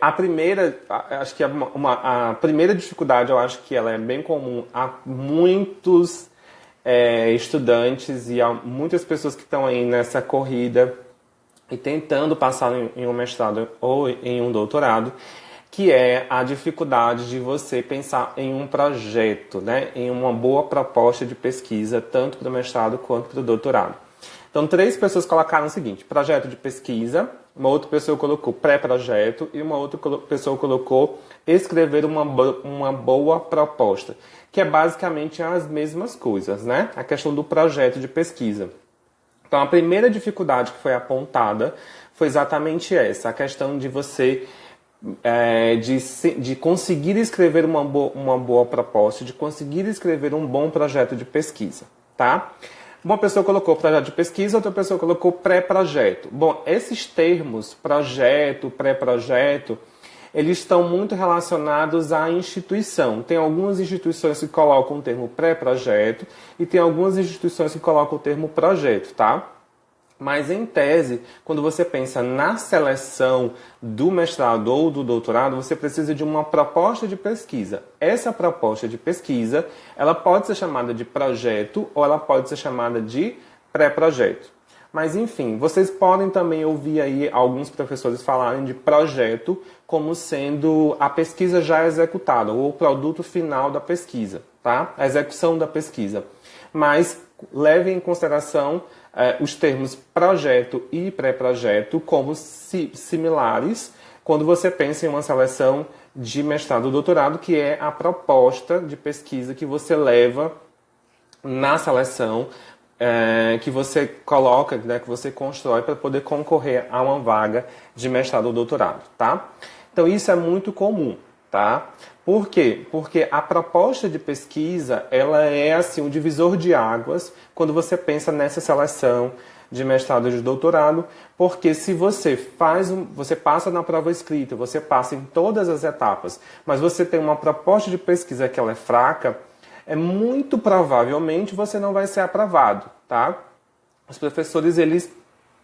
A primeira, acho que a primeira dificuldade, eu acho que ela é bem comum a muitos estudantes e a muitas pessoas que estão aí nessa corrida e tentando passar em um mestrado ou em um doutorado, que é a dificuldade de você pensar em um projeto, né? Em uma boa proposta de pesquisa, tanto para o mestrado quanto para o doutorado. Então, 3 pessoas colocaram o seguinte: projeto de pesquisa, uma outra pessoa colocou pré-projeto e uma outra pessoa colocou escrever uma boa proposta, que é basicamente as mesmas coisas, né? A questão do projeto de pesquisa. Então, a primeira dificuldade que foi apontada foi exatamente essa, a questão de você de conseguir escrever uma boa proposta, de conseguir escrever um bom projeto de pesquisa, tá? Uma pessoa colocou projeto de pesquisa, outra pessoa colocou pré-projeto. Bom, esses termos, projeto, pré-projeto, eles estão muito relacionados à instituição. Tem algumas instituições que colocam o termo pré-projeto e tem algumas instituições que colocam o termo projeto, tá? Mas, em tese, quando você pensa na seleção do mestrado ou do doutorado, você precisa de uma proposta de pesquisa. Essa proposta de pesquisa, ela pode ser chamada de projeto ou ela pode ser chamada de pré-projeto. Mas, enfim, vocês podem também ouvir aí alguns professores falarem de projeto como sendo a pesquisa já executada ou o produto final da pesquisa, tá? A execução da pesquisa. Mas levem em consideração os termos projeto e pré-projeto como similares quando você pensa em uma seleção de mestrado ou doutorado, que é a proposta de pesquisa que você leva na seleção, que você coloca, né, que você constrói para poder concorrer a uma vaga de mestrado ou doutorado, tá? Então isso é muito comum, tá? Por quê? Porque a proposta de pesquisa, ela é assim um divisor de águas quando você pensa nessa seleção de mestrado e de doutorado, porque se você você passa na prova escrita, você passa em todas as etapas, mas você tem uma proposta de pesquisa que ela é fraca, muito provavelmente você não vai ser aprovado, tá? Os professores, eles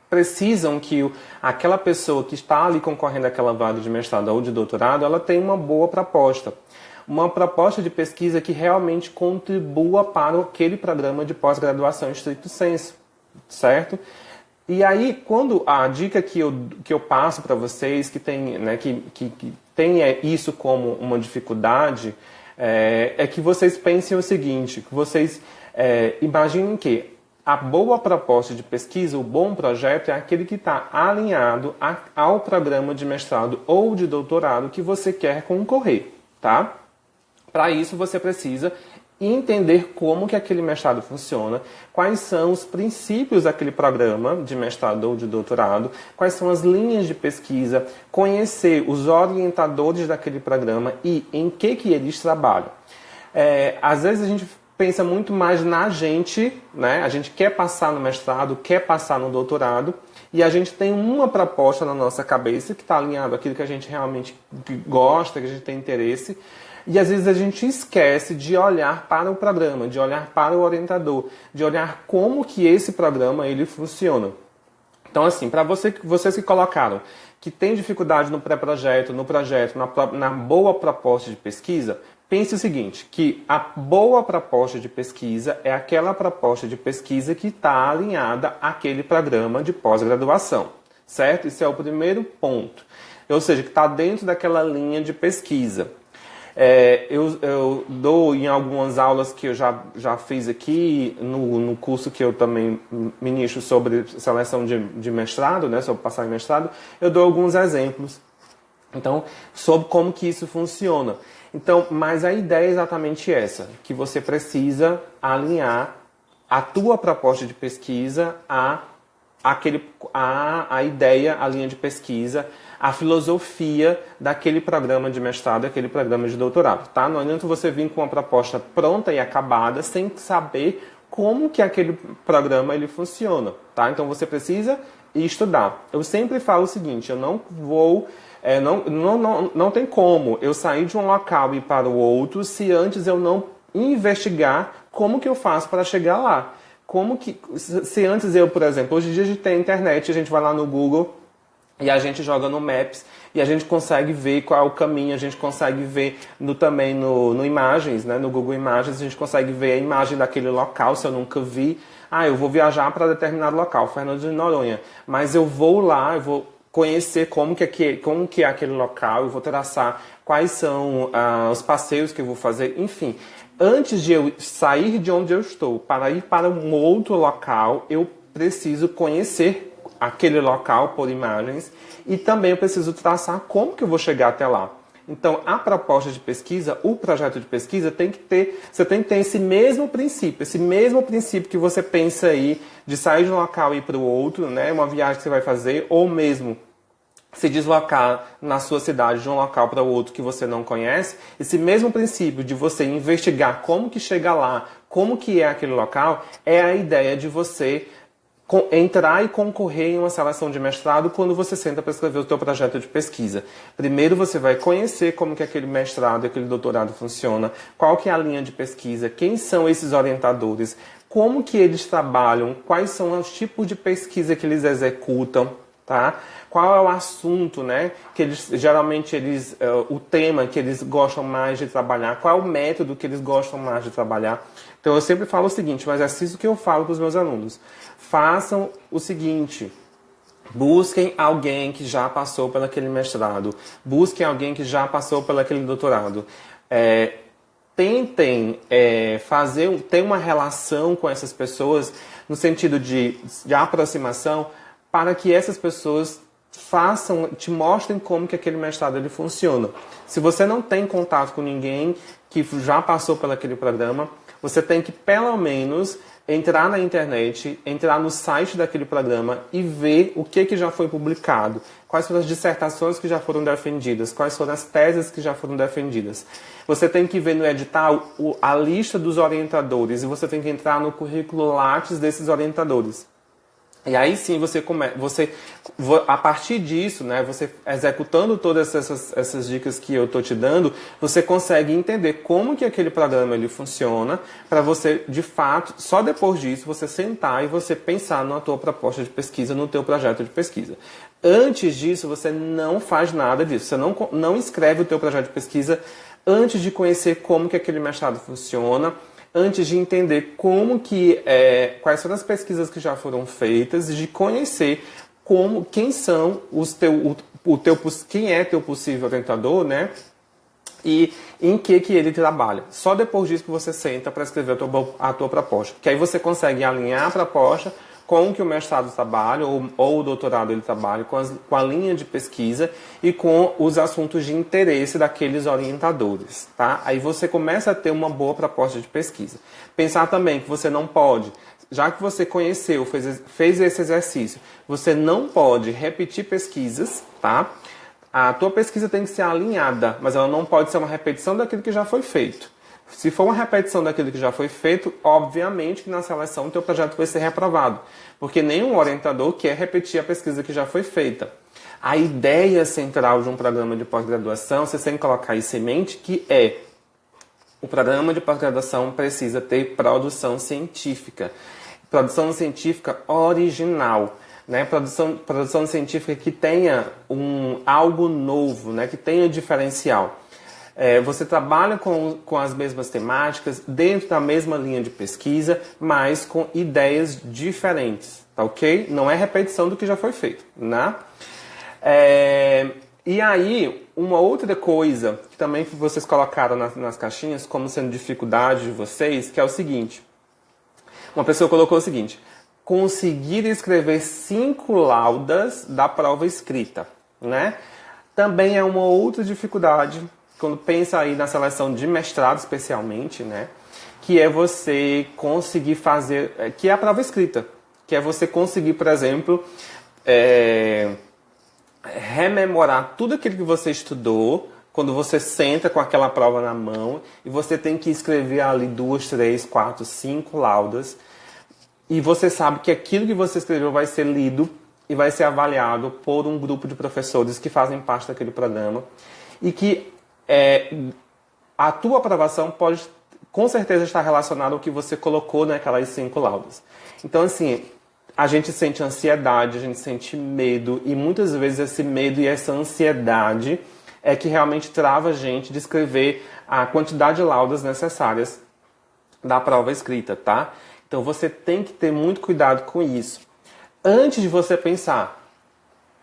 precisam que aquela pessoa que está ali concorrendo àquela vaga de mestrado ou de doutorado, ela tenha uma boa proposta. Uma proposta de pesquisa que realmente contribua para aquele programa de pós-graduação em stricto sensu, certo? E aí, quando a dica que eu passo para vocês, que tem, né, que tem isso como uma dificuldade, é que vocês pensem o seguinte, que vocês imaginem que a boa proposta de pesquisa, o bom projeto, é aquele que está alinhado ao programa de mestrado ou de doutorado que você quer concorrer, tá? Para isso, você precisa entender como que aquele mestrado funciona, quais são os princípios daquele programa de mestrado ou de doutorado, quais são as linhas de pesquisa, conhecer os orientadores daquele programa e em que eles trabalham. Às vezes a gente pensa muito mais na gente, né? A gente quer passar no mestrado, quer passar no doutorado, e a gente tem uma proposta na nossa cabeça que está alinhado àquilo que a gente realmente gosta, que a gente tem interesse, e às vezes a gente esquece de olhar para o programa, de olhar para o orientador, de olhar como que esse programa ele funciona. Então, assim, para vocês que colocaram que tem dificuldade no pré-projeto, no projeto, na boa proposta de pesquisa, pense o seguinte, que a boa proposta de pesquisa é aquela proposta de pesquisa que está alinhada àquele programa de pós-graduação, certo? Esse é o primeiro ponto. Ou seja, que está dentro daquela linha de pesquisa. Eu dou em algumas aulas que eu já fiz aqui, no curso que eu também ministro sobre seleção de mestrado, né, sobre passar em mestrado, eu dou alguns exemplos. Então, sobre como que isso funciona. Então, mas a ideia é exatamente essa, que você precisa alinhar a tua proposta de pesquisa a ideia, a linha de pesquisa, a filosofia daquele programa de mestrado, daquele programa de doutorado, tá? Não adianta você vir com uma proposta pronta e acabada sem saber como que aquele programa ele funciona, tá? Então você precisa estudar. Eu sempre falo o seguinte, eu não vou... não tem como eu sair de um local e ir para o outro se antes eu não investigar como que eu faço para chegar lá. Se antes eu, por exemplo, hoje em dia a gente tem internet, a gente vai lá no Google e a gente joga no Maps e a gente consegue ver qual é o caminho, a gente consegue ver também no Imagens, né? No Google Imagens, a gente consegue ver a imagem daquele local, se eu nunca vi. Ah, eu vou viajar para determinado local, Fernando de Noronha, mas eu vou lá, eu vou conhecer como que é aquele local, eu vou traçar quais são os passeios que eu vou fazer, enfim. Antes de eu sair de onde eu estou para ir para um outro local, eu preciso conhecer aquele local por imagens e também eu preciso traçar como que eu vou chegar até lá. Então, a proposta de pesquisa, o projeto de pesquisa você tem que ter esse mesmo princípio que você pensa aí de sair de um local e ir para o outro, né? Uma viagem que você vai fazer, ou mesmo se deslocar na sua cidade de um local para o outro que você não conhece, esse mesmo princípio de você investigar como que chega lá, como que é aquele local, é a ideia de você entrar e concorrer em uma seleção de mestrado quando você senta para escrever o seu projeto de pesquisa. Primeiro você vai conhecer como que aquele mestrado e aquele doutorado funciona, qual que é a linha de pesquisa, quem são esses orientadores, como que eles trabalham, quais são os tipos de pesquisa que eles executam, tá? Qual é o assunto, né? Que o tema que eles gostam mais de trabalhar, qual é o método que eles gostam mais de trabalhar. Então eu sempre falo o seguinte, um exercício que eu falo para os meus alunos: façam o seguinte, busquem alguém que já passou por aquele mestrado, busquem alguém que já passou por aquele doutorado. Tentem ter uma relação com essas pessoas no sentido de aproximação, para que essas pessoas te mostrem como que aquele mestrado ele funciona. Se você não tem contato com ninguém que já passou por aquele programa, você tem que pelo menos entrar na internet, entrar no site daquele programa e ver o que já foi publicado, quais foram as dissertações que já foram defendidas, quais foram as teses que já foram defendidas. Você tem que ver no edital a lista dos orientadores e você tem que entrar no currículo Lattes desses orientadores. E aí sim a partir disso, né, você executando todas essas dicas que eu estou te dando, você consegue entender como que aquele programa ele funciona, para você, de fato, só depois disso, você sentar e você pensar na tua proposta de pesquisa, no teu projeto de pesquisa. Antes disso, você não faz nada disso, você não escreve o teu projeto de pesquisa antes de conhecer como que aquele mestrado funciona, antes de entender quais foram as pesquisas que já foram feitas, de conhecer quem são quem é teu possível orientador, né? E em que ele trabalha. Só depois disso que você senta para escrever a tua proposta. Que aí você consegue alinhar a proposta com o que o mestrado trabalha, ou o doutorado ele trabalha, com a linha de pesquisa e com os assuntos de interesse daqueles orientadores, tá? Aí você começa a ter uma boa proposta de pesquisa. Pensar também que você não pode, já que você conheceu, fez esse exercício, você não pode repetir pesquisas, tá? A tua pesquisa tem que ser alinhada, mas ela não pode ser uma repetição daquilo que já foi feito. Se for uma repetição daquilo que já foi feito, obviamente que na seleção o teu projeto vai ser reprovado, porque nenhum orientador quer repetir a pesquisa que já foi feita. A ideia central de um programa de pós-graduação, você tem que colocar isso em mente, que o programa de pós-graduação precisa ter produção científica original. Né, produção científica que tenha algo novo, né, que tenha diferencial. Você trabalha com as mesmas temáticas, dentro da mesma linha de pesquisa, mas com ideias diferentes, tá ok? Não é repetição do que já foi feito, né? E aí, uma outra coisa que também vocês colocaram nas caixinhas como sendo dificuldade de vocês, que é o seguinte. Uma pessoa colocou o seguinte: conseguir escrever 5 laudas da prova escrita, né? Também é uma outra dificuldade quando pensa aí na seleção de mestrado especialmente, né? Que é você conseguir fazer, que é a prova escrita, que é você conseguir, por exemplo, rememorar tudo aquilo que você estudou quando você senta com aquela prova na mão e você tem que escrever ali 2, 3, 4, 5 laudas. E você sabe que aquilo que você escreveu vai ser lido e vai ser avaliado por um grupo de professores que fazem parte daquele programa. E que a tua aprovação pode, com certeza, estar relacionada ao que você colocou naquelas 5 laudas. Então, assim, a gente sente ansiedade, a gente sente medo, e muitas vezes esse medo e essa ansiedade é que realmente trava a gente de escrever a quantidade de laudas necessárias da prova escrita, tá? Então você tem que ter muito cuidado com isso. Antes de você pensar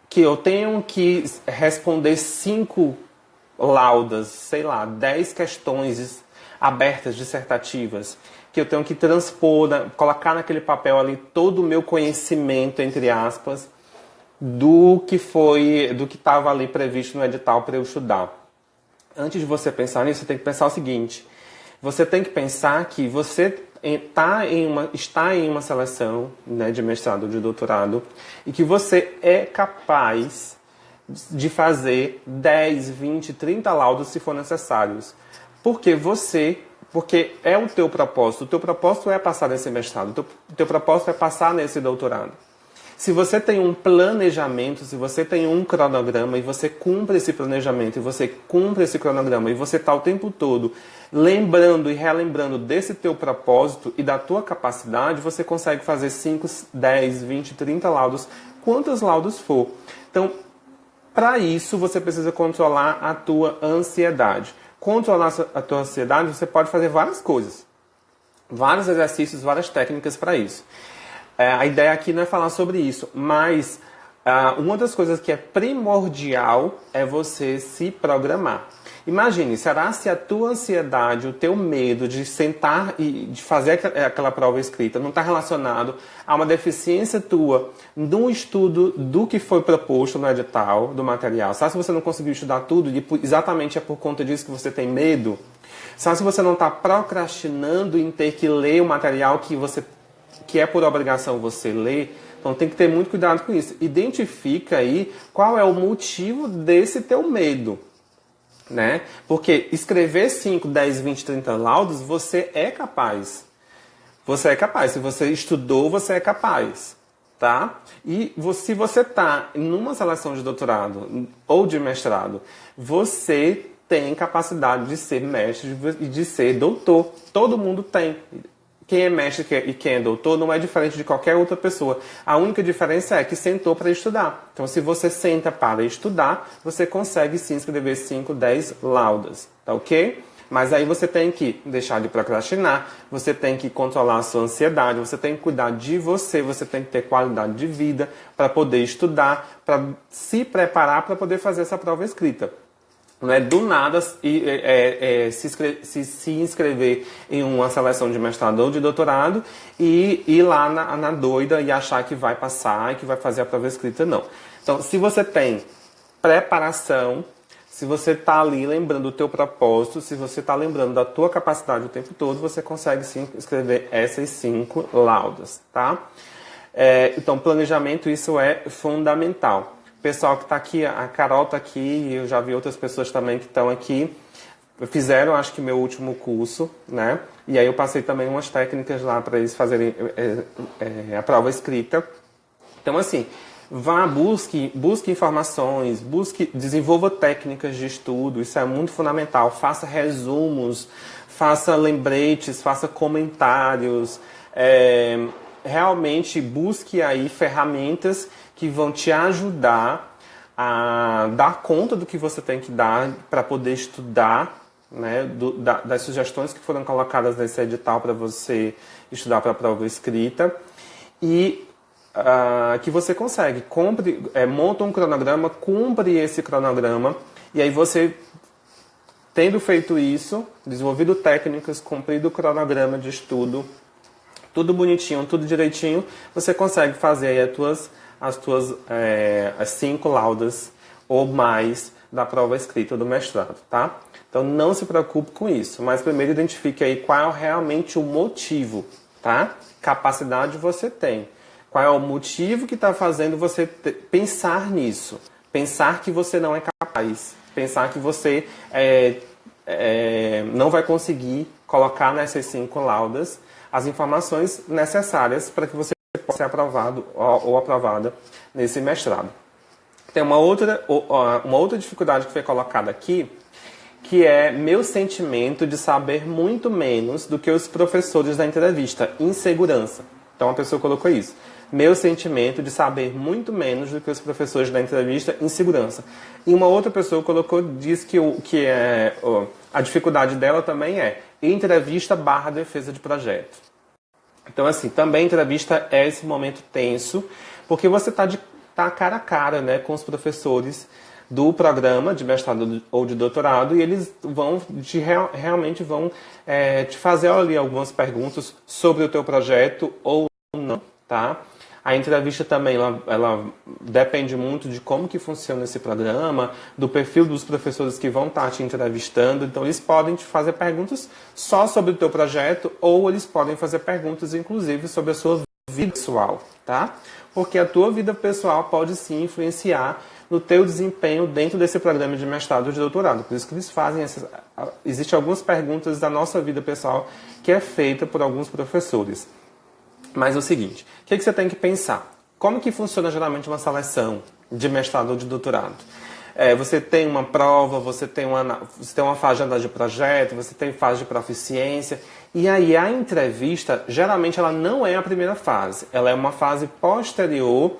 que eu tenho que responder 5 laudas, sei lá, 10 questões abertas dissertativas, que eu tenho que transpor, colocar naquele papel ali todo o meu conhecimento, entre aspas, do que estava ali previsto no edital para eu estudar. Antes de você pensar nisso, você tem que pensar o seguinte: você tem que pensar que você está em uma seleção, né, de mestrado ou de doutorado, e que você é capaz de fazer 10, 20, 30 laudos se for necessários. Porque é o teu propósito. O teu propósito é passar nesse mestrado. O teu propósito é passar nesse doutorado. Se você tem um planejamento, se você tem um cronograma e você cumpre esse planejamento e você cumpre esse cronograma e você está o tempo todo lembrando e relembrando desse teu propósito e da tua capacidade, você consegue fazer 5, 10, 20, 30 laudos, quantos laudos for. Então, para isso, você precisa controlar a tua ansiedade. Controlar a tua ansiedade, você pode fazer várias coisas. Vários exercícios, várias técnicas para isso. A ideia aqui não é falar sobre isso, mas uma das coisas que é primordial é você se programar. Imagine, será se a tua ansiedade, o teu medo de sentar e de fazer aquela prova escrita não está relacionado a uma deficiência tua no estudo do que foi proposto no edital, do material? Sabe se você não conseguiu estudar tudo e exatamente é por conta disso que você tem medo? Sabe se você não está procrastinando em ter que ler o material que é por obrigação você ler? Então tem que ter muito cuidado com isso. Identifica aí qual é o motivo desse teu medo, né? Porque escrever 5, 10, 20, 30 laudos, você é capaz. Você é capaz. Se você estudou, você é capaz, tá? E se você está numa seleção de doutorado ou de mestrado, você tem capacidade de ser mestre e de ser doutor. Todo mundo tem. Quem é mestre e quem é doutor não é diferente de qualquer outra pessoa. A única diferença é que sentou para estudar. Então, se você senta para estudar, você consegue sim escrever 5, 10 laudas, tá ok? Mas aí você tem que deixar de procrastinar, você tem que controlar a sua ansiedade, você tem que cuidar de você tem que ter qualidade de vida para poder estudar, para se preparar para poder fazer essa prova escrita. Não é do nada se inscrever em uma seleção de mestrado ou de doutorado e ir lá na doida e achar que vai passar e que vai fazer a prova escrita, não. Então, se você tem preparação, se você está ali lembrando do teu propósito, se você está lembrando da tua capacidade o tempo todo, você consegue sim escrever essas 5 laudas, tá? Então, planejamento, isso é fundamental. O pessoal que está aqui, a Carol está aqui, e eu já vi outras pessoas também que estão aqui, fizeram, acho que, meu último curso, né? E aí eu passei também umas técnicas lá para eles fazerem a prova escrita. Então, assim, busque informações, desenvolva técnicas de estudo, isso é muito fundamental. Faça resumos, faça lembretes, faça comentários, realmente busque aí ferramentas que vão te ajudar a dar conta do que você tem que dar para poder estudar, né, das sugestões que foram colocadas nesse edital para você estudar para a prova escrita, e que você consegue. Monta um cronograma, cumpre esse cronograma, e aí você, tendo feito isso, desenvolvido técnicas, cumprido o cronograma de estudo, tudo bonitinho, tudo direitinho, você consegue fazer aí as 5 laudas ou mais da prova escrita do mestrado, tá? Então não se preocupe com isso, mas primeiro identifique aí qual é realmente o motivo, tá? Capacidade você tem. Qual é o motivo que está fazendo você pensar nisso? Pensar que você não é capaz, pensar que você não vai conseguir colocar nessas 5 laudas as informações necessárias para que você possa ser aprovado ou aprovada nesse mestrado. Tem uma outra dificuldade que foi colocada aqui, que é meu sentimento de saber muito menos do que os professores da entrevista, insegurança. Então a pessoa colocou isso. meu sentimento de saber muito menos do que os professores da entrevista em segurança. E uma outra pessoa diz que a dificuldade dela também é entrevista / defesa de projeto. Então, assim, também entrevista é esse momento tenso, porque você tá cara a cara, né, com os professores do programa de mestrado ou de doutorado, e eles realmente vão te fazer ali algumas perguntas sobre o teu projeto ou não, tá? A entrevista também, ela depende muito de como que funciona esse programa, do perfil dos professores que vão estar te entrevistando. Então, eles podem te fazer perguntas só sobre o teu projeto, ou eles podem fazer perguntas, inclusive, sobre a sua vida pessoal, tá? Porque a tua vida pessoal pode, sim, influenciar no teu desempenho dentro desse programa de mestrado ou de doutorado. Por isso que eles fazem existem algumas perguntas da nossa vida pessoal que é feita por alguns professores. Mas é o seguinte, o que você tem que pensar? Como que funciona geralmente uma seleção de mestrado ou de doutorado? Você tem uma prova, você tem uma fase de análise de projeto, você tem fase de proficiência, e aí a entrevista, geralmente ela não é a primeira fase, ela é uma fase posterior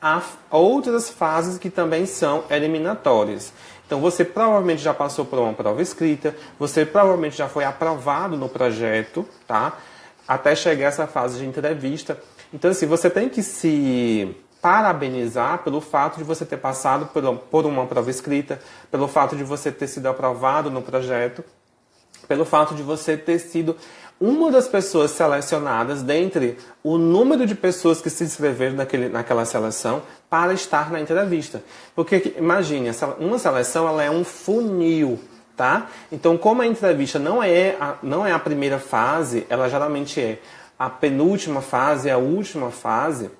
a outras fases que também são eliminatórias. Então você provavelmente já passou por uma prova escrita, você provavelmente já foi aprovado no projeto, tá? Até chegar essa fase de entrevista. Então, assim, você tem que se parabenizar pelo fato de você ter passado por uma prova escrita, pelo fato de você ter sido aprovado no projeto, pelo fato de você ter sido uma das pessoas selecionadas dentre o número de pessoas que se inscreveram naquela seleção para estar na entrevista. Porque, imagine, uma seleção ela é um funil. Tá? Então, como a entrevista não é a primeira fase, ela geralmente é a penúltima fase, a última fase,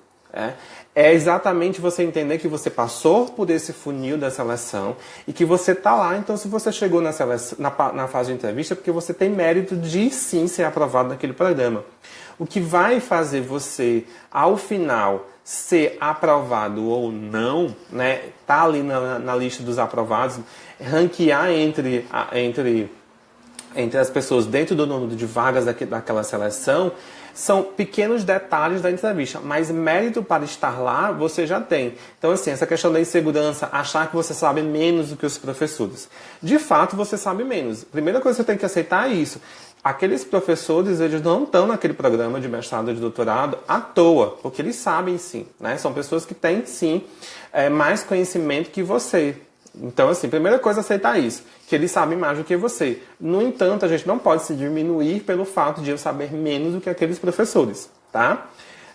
é exatamente você entender que você passou por esse funil da seleção e que você está lá. Então, se você chegou na fase de entrevista, é porque você tem mérito de sim ser aprovado naquele programa. O que vai fazer você, ao final, ser aprovado ou não, né, tá ali na lista dos aprovados, ranquear entre as pessoas dentro do número de vagas daquela seleção, são pequenos detalhes da entrevista, mas mérito para estar lá você já tem. Então, assim, essa questão da insegurança, achar que você sabe menos do que os professores. De fato, você sabe menos. A primeira coisa que você tem que aceitar é isso. Aqueles professores, eles não estão naquele programa de mestrado ou de doutorado à toa, porque eles sabem sim, né? São pessoas que têm sim mais conhecimento que você. Então, assim, primeira coisa é aceitar isso, que eles sabem mais do que você. No entanto, a gente não pode se diminuir pelo fato de eu saber menos do que aqueles professores, tá?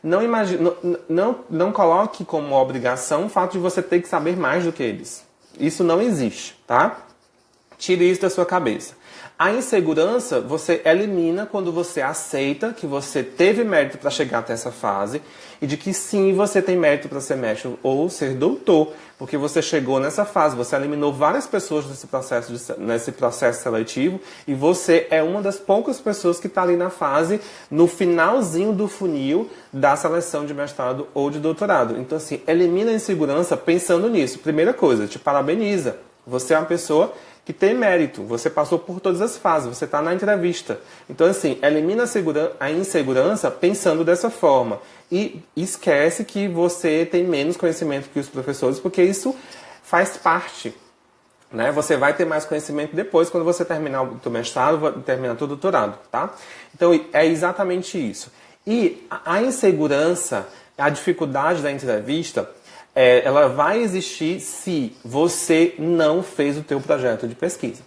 Não coloque como obrigação o fato de você ter que saber mais do que eles. Isso não existe, tá? Tire isso da sua cabeça. A insegurança você elimina quando você aceita que você teve mérito para chegar até essa fase e de que sim, você tem mérito para ser mestre ou ser doutor, porque você chegou nessa fase, você eliminou várias pessoas nesse processo seletivo e você é uma das poucas pessoas que está ali na fase, no finalzinho do funil da seleção de mestrado ou de doutorado. Então, assim, elimina a insegurança pensando nisso. Primeira coisa, te parabeniza. Você é uma pessoa que tem mérito, você passou por todas as fases, você está na entrevista. Então, assim, elimina a insegurança pensando dessa forma. E esquece que você tem menos conhecimento que os professores, porque isso faz parte. Né? Você vai ter mais conhecimento depois, quando você terminar o teu mestrado, terminar o teu doutorado. Tá? Então, é exatamente isso. E a insegurança, a dificuldade da entrevista, ela vai existir se você não fez o teu projeto de pesquisa.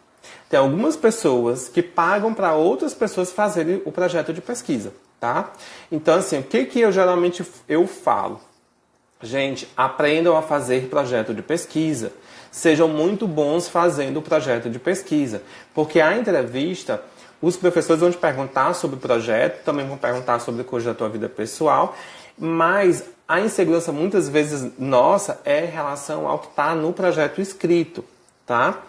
Tem algumas pessoas que pagam para outras pessoas fazerem o projeto de pesquisa, tá? Então, assim, o que eu geralmente falo? Gente, aprendam a fazer projeto de pesquisa. Sejam muito bons fazendo o projeto de pesquisa. Porque a entrevista, os professores vão te perguntar sobre o projeto, também vão perguntar sobre coisas da tua vida pessoal, mas a insegurança muitas vezes nossa é em relação ao que está no projeto escrito, tá?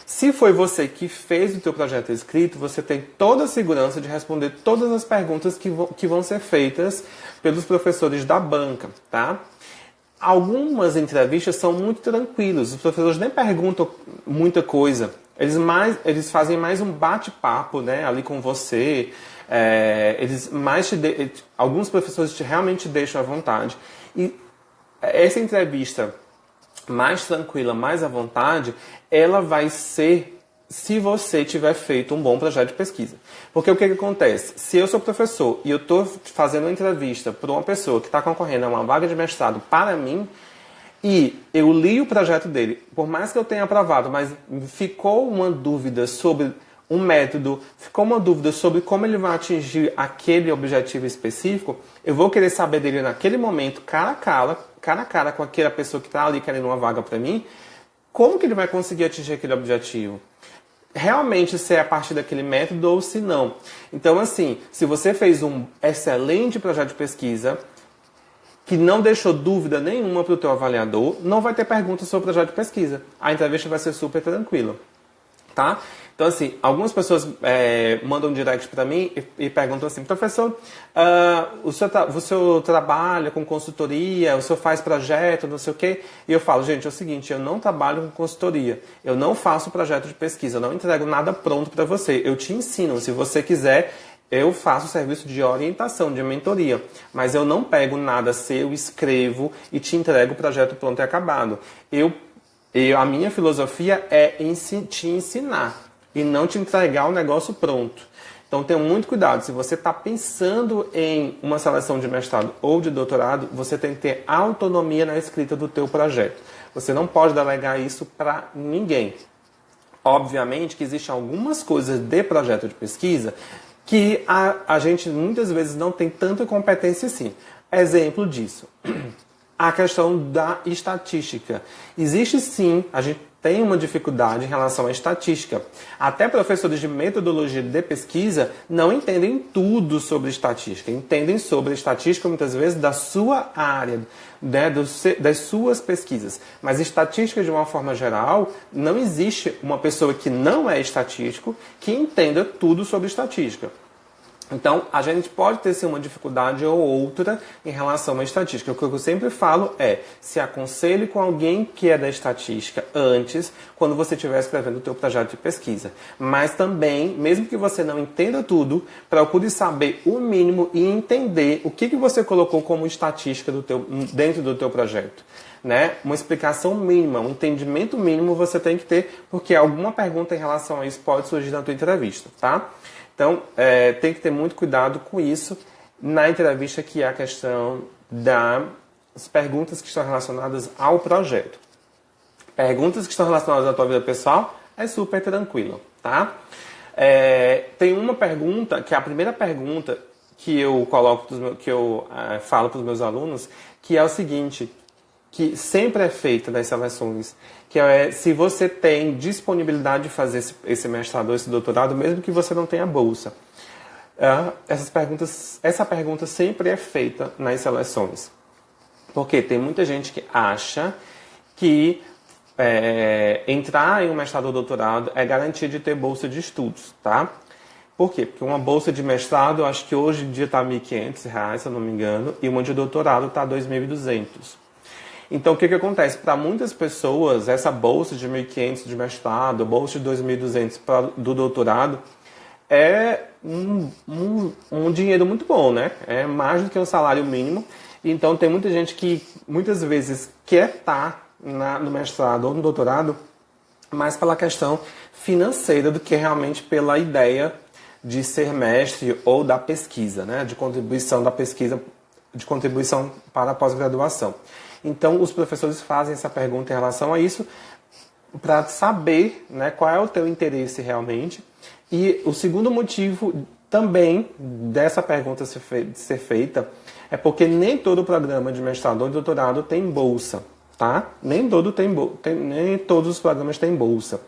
Se foi você que fez o teu projeto escrito, você tem toda a segurança de responder todas as perguntas que vão ser feitas pelos professores da banca, tá? Algumas entrevistas são muito tranquilas, os professores nem perguntam muita coisa, eles fazem mais um bate-papo, né, ali com você, Alguns professores realmente te deixam à vontade. E essa entrevista mais tranquila, mais à vontade, ela vai ser se você tiver feito um bom projeto de pesquisa. Porque o que acontece? Se eu sou professor e eu estou fazendo uma entrevista para uma pessoa que está concorrendo a uma vaga de mestrado para mim, e eu li o projeto dele, por mais que eu tenha aprovado, mas ficou uma dúvida sobre um método, ficou uma dúvida sobre como ele vai atingir aquele objetivo específico, eu vou querer saber dele naquele momento, cara a cara com aquela pessoa que está ali querendo uma vaga para mim, como que ele vai conseguir atingir aquele objetivo? Realmente se é a partir daquele método ou se não. Então, assim, se você fez um excelente projeto de pesquisa, que não deixou dúvida nenhuma para o teu avaliador, não vai ter perguntas sobre o projeto de pesquisa. A entrevista vai ser super tranquila. Tá? Então, assim, algumas pessoas mandam um direct para mim e perguntam assim, professor, o senhor trabalha com consultoria, o senhor faz projeto, não sei o quê? E eu falo, gente, é o seguinte, eu não trabalho com consultoria, eu não faço projeto de pesquisa, eu não entrego nada pronto para você, eu te ensino, se você quiser, eu faço serviço de orientação, de mentoria, mas eu não pego nada seu, escrevo e te entrego o projeto pronto e acabado. A minha filosofia é te ensinar e não te entregar o negócio pronto. Então tenha muito cuidado. Se você está pensando em uma seleção de mestrado ou de doutorado, você tem que ter autonomia na escrita do teu projeto. Você não pode delegar isso para ninguém. Obviamente que existem algumas coisas de projeto de pesquisa que a gente muitas vezes não tem tanta competência assim. Exemplo disso. A questão da estatística. Existe sim, a gente tem uma dificuldade em relação à estatística. Até professores de metodologia de pesquisa não entendem tudo sobre estatística. Entendem sobre estatística muitas vezes da sua área, né, das suas pesquisas. Mas estatística de uma forma geral, não existe uma pessoa que não é estatístico que entenda tudo sobre estatística. Então, a gente pode ter sim uma dificuldade ou outra em relação à estatística. O que eu sempre falo é, se aconselhe com alguém que é da estatística antes, quando você estiver escrevendo o teu projeto de pesquisa. Mas também, mesmo que você não entenda tudo, procure saber o mínimo e entender o que você colocou como estatística dentro do teu projeto. Né? Uma explicação mínima, um entendimento mínimo você tem que ter, porque alguma pergunta em relação a isso pode surgir na tua entrevista, tá? Então, tem que ter muito cuidado com isso na entrevista, que é a questão das perguntas que estão relacionadas ao projeto. Perguntas que estão relacionadas à tua vida pessoal é super tranquilo, tá? Tem uma pergunta, que é a primeira pergunta que eu falo para os meus alunos, que é o seguinte, que sempre é feita nas seleções, que é se você tem disponibilidade de fazer esse mestrado ou esse doutorado, mesmo que você não tenha bolsa. Essa pergunta sempre é feita nas seleções. Porque tem muita gente que acha que entrar em um mestrado ou doutorado é garantia de ter bolsa de estudos, tá? Por quê? Porque uma bolsa de mestrado, acho que hoje em dia está R$ 1.500, se eu não me engano, e uma de doutorado está R$ 2.200. Então, o que acontece? Para muitas pessoas, essa bolsa de 1.500 de mestrado, bolsa de 2.200 do doutorado, é um dinheiro muito bom, né? É mais do que um salário mínimo. Então, tem muita gente que, muitas vezes, quer estar no mestrado ou no doutorado, mais pela questão financeira do que realmente pela ideia de ser mestre ou da pesquisa, né? De contribuição da pesquisa, de contribuição para a pós-graduação. Então, os professores fazem essa pergunta em relação a isso para saber, né, qual é o teu interesse realmente. E o segundo motivo também dessa pergunta ser feita é porque nem todo programa de mestrado ou de doutorado tem bolsa, tá? Nem todos os programas têm bolsa.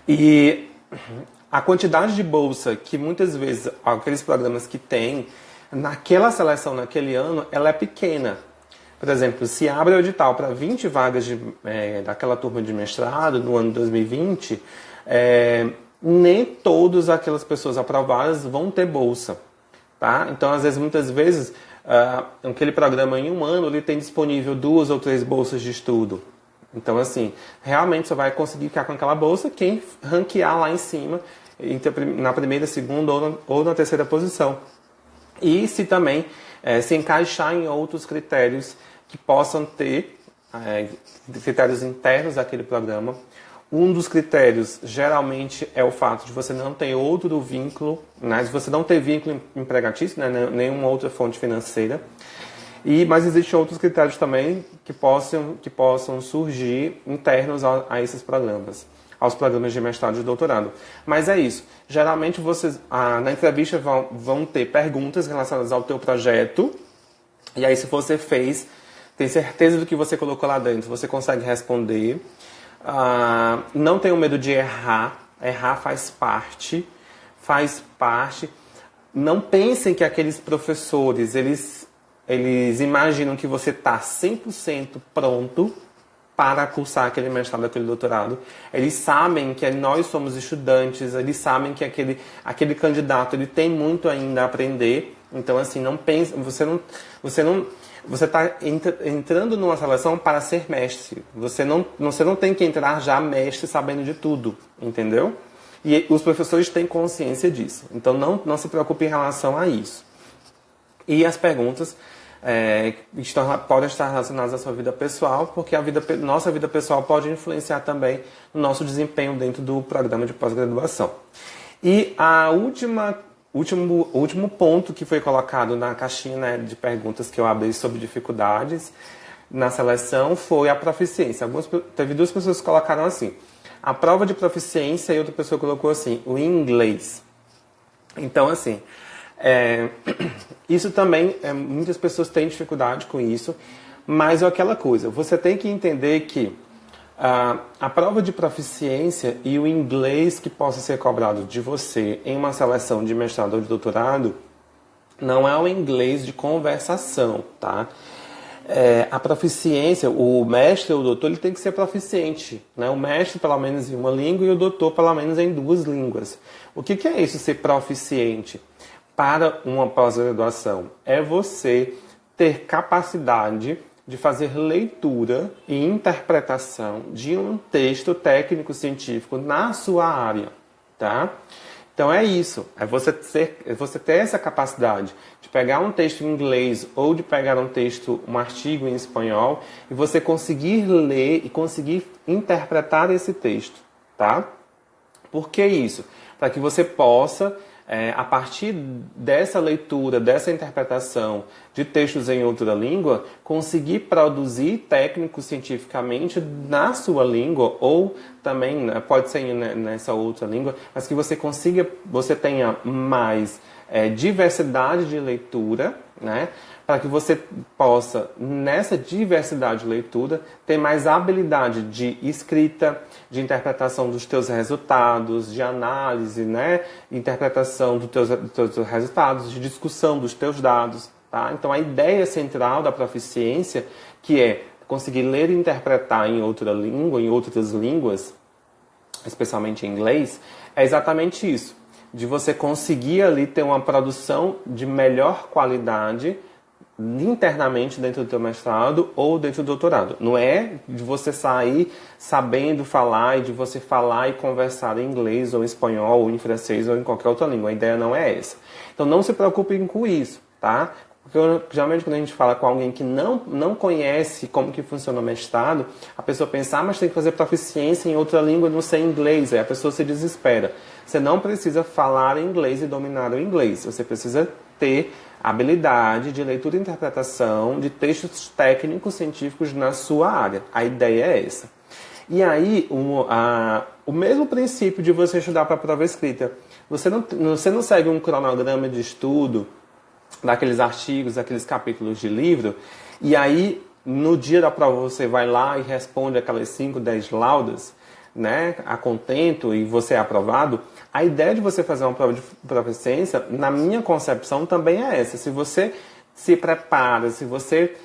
E a quantidade de bolsa que muitas vezes aqueles programas que têm naquela seleção, naquele ano, ela é pequena. Por exemplo, se abre o edital para 20 vagas daquela turma de mestrado no ano 2020, nem todas aquelas pessoas aprovadas vão ter bolsa. Tá? Então, às vezes, muitas vezes, aquele programa em um ano ele tem disponível 2 ou 3 bolsas de estudo. Então, assim, realmente você vai conseguir ficar com aquela bolsa quem ranquear lá em cima na primeira, segunda ou na terceira posição. E se também se encaixar em outros critérios que possam ter, critérios internos daquele programa. Um dos critérios, geralmente, é o fato de você não ter outro vínculo, né? Se você não ter vínculo empregatício, né? Nenhuma outra fonte financeira. Mas existem outros critérios também que possam surgir internos a esses programas, aos programas de mestrado e doutorado. Mas é isso. Geralmente, vocês na entrevista vão ter perguntas relacionadas ao teu projeto. E aí, se você tem certeza do que você colocou lá dentro, você consegue responder. Não tenham medo de errar. Errar faz parte. Não pensem que aqueles professores, eles imaginam que você está 100% pronto para cursar aquele mestrado, aquele doutorado. Eles sabem que nós somos estudantes, eles sabem que aquele candidato ele tem muito ainda a aprender. Então, assim, não pense, você está entrando numa seleção para ser mestre. Você não tem que entrar já mestre sabendo de tudo, entendeu? E os professores têm consciência disso. Então, não se preocupe em relação a isso. E as perguntas podem estar relacionadas à sua vida pessoal, porque nossa vida pessoal pode influenciar também no nosso desempenho dentro do programa de pós-graduação. E o último ponto que foi colocado na caixinha, né, de perguntas que eu abri sobre dificuldades na seleção foi a proficiência. Teve duas pessoas que colocaram assim, a prova de proficiência, e outra pessoa colocou assim, o inglês. Então, assim, isso também, muitas pessoas têm dificuldade com isso, mas é aquela coisa, você tem que entender que a prova de proficiência e o inglês que possa ser cobrado de você em uma seleção de mestrado ou de doutorado não é o inglês de conversação, tá? A proficiência, o mestre ou o doutor, ele tem que ser proficiente, né? O mestre pelo menos em uma língua e o doutor pelo menos em 2 línguas. O que é isso, ser proficiente? Para uma pós-graduação, é você ter capacidade de fazer leitura e interpretação de um texto técnico-científico na sua área, tá? Então é isso, é você ter essa capacidade de pegar um texto em inglês ou de pegar um artigo em espanhol e você conseguir ler e conseguir interpretar esse texto, tá? Por que isso? Para que você possa, a partir dessa leitura, dessa interpretação de textos em outra língua, conseguir produzir técnico-cientificamente na sua língua, ou também, pode ser nessa outra língua, mas que você tenha mais diversidade de leitura, né? Para que você possa, nessa diversidade de leitura, ter mais habilidade de escrita, de interpretação dos teus resultados, de análise, né? Interpretação dos teus resultados, de discussão dos teus dados. Tá? Então, a ideia central da proficiência, que é conseguir ler e interpretar em outra língua, em outras línguas, especialmente em inglês, é exatamente isso. De você conseguir ali ter uma produção de melhor qualidade internamente dentro do teu mestrado ou dentro do doutorado. Não é de você sair sabendo falar e de você falar e conversar em inglês ou em espanhol ou em francês ou em qualquer outra língua. A ideia não é essa. Então não se preocupem com isso, tá? Porque geralmente quando a gente fala com alguém que não conhece como que funciona o mestrado, a pessoa pensa, mas tem que fazer proficiência em outra língua, não sei inglês. Aí a pessoa se desespera. Você não precisa falar inglês e dominar o inglês. Você precisa ter habilidade de leitura e interpretação de textos técnicos científicos na sua área. A ideia é essa. E aí, o mesmo princípio de você estudar para a prova escrita. Você não segue um cronograma de estudo daqueles artigos, daqueles capítulos de livro, e aí, no dia da prova, você vai lá e responde aquelas 5, 10 laudas, né, a contento, e você é aprovado. A ideia de você fazer uma prova de proficiência, na minha concepção, também é essa. Se você se prepara, se você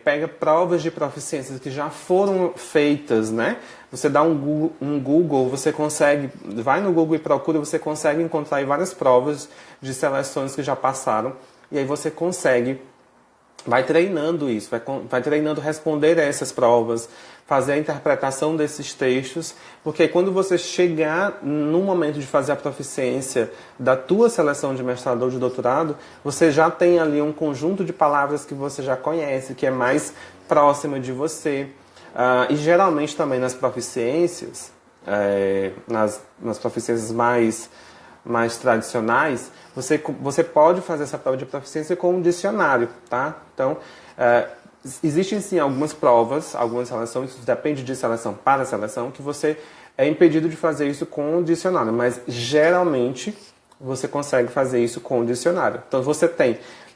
pega provas de proficiência que já foram feitas, né? Você dá um Google, você consegue, vai no Google e procura, você consegue encontrar aí várias provas de seleções que já passaram, e aí você consegue vai treinando isso, vai treinando responder essas provas, fazer a interpretação desses textos, porque quando você chegar no momento de fazer a proficiência da tua seleção de mestrado ou de doutorado, você já tem ali um conjunto de palavras que você já conhece, que é mais próximo de você. E geralmente também nas proficiências, nas proficiências mais tradicionais, você pode fazer essa prova de proficiência com um dicionário, tá? Então, existem sim algumas provas, algumas seleções, isso depende de seleção para seleção, que você é impedido de fazer isso com o dicionário, mas geralmente você consegue fazer isso com o dicionário. Então, você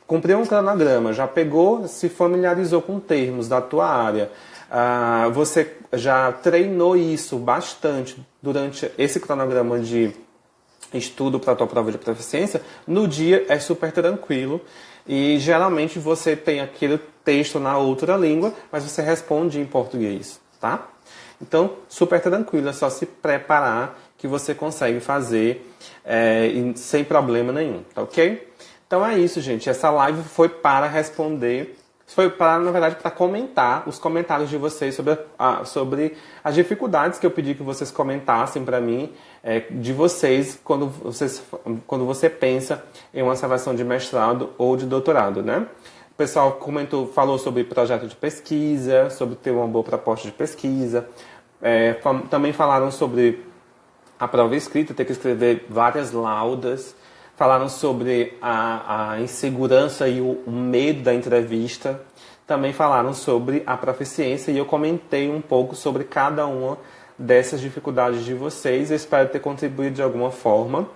cumpriu um cronograma, já pegou, se familiarizou com termos da tua área, você já treinou isso bastante durante esse cronograma de estudo para a tua prova de proficiência, no dia é super tranquilo e geralmente você tem aquele texto na outra língua, mas você responde em português, tá? Então, super tranquilo, é só se preparar que você consegue fazer sem problema nenhum, tá ok? Então é isso, gente. Essa live foi para responder, na verdade, para comentar os comentários de vocês sobre as dificuldades que eu pedi que vocês comentassem para mim, de vocês, quando você pensa em uma seleção de mestrado ou de doutorado, né? O pessoal falou sobre projeto de pesquisa, sobre ter uma boa proposta de pesquisa. Também falaram sobre a prova escrita, ter que escrever várias laudas. Falaram sobre a insegurança e o medo da entrevista. Também falaram sobre a proficiência e eu comentei um pouco sobre cada uma dessas dificuldades de vocês. Eu espero ter contribuído de alguma forma.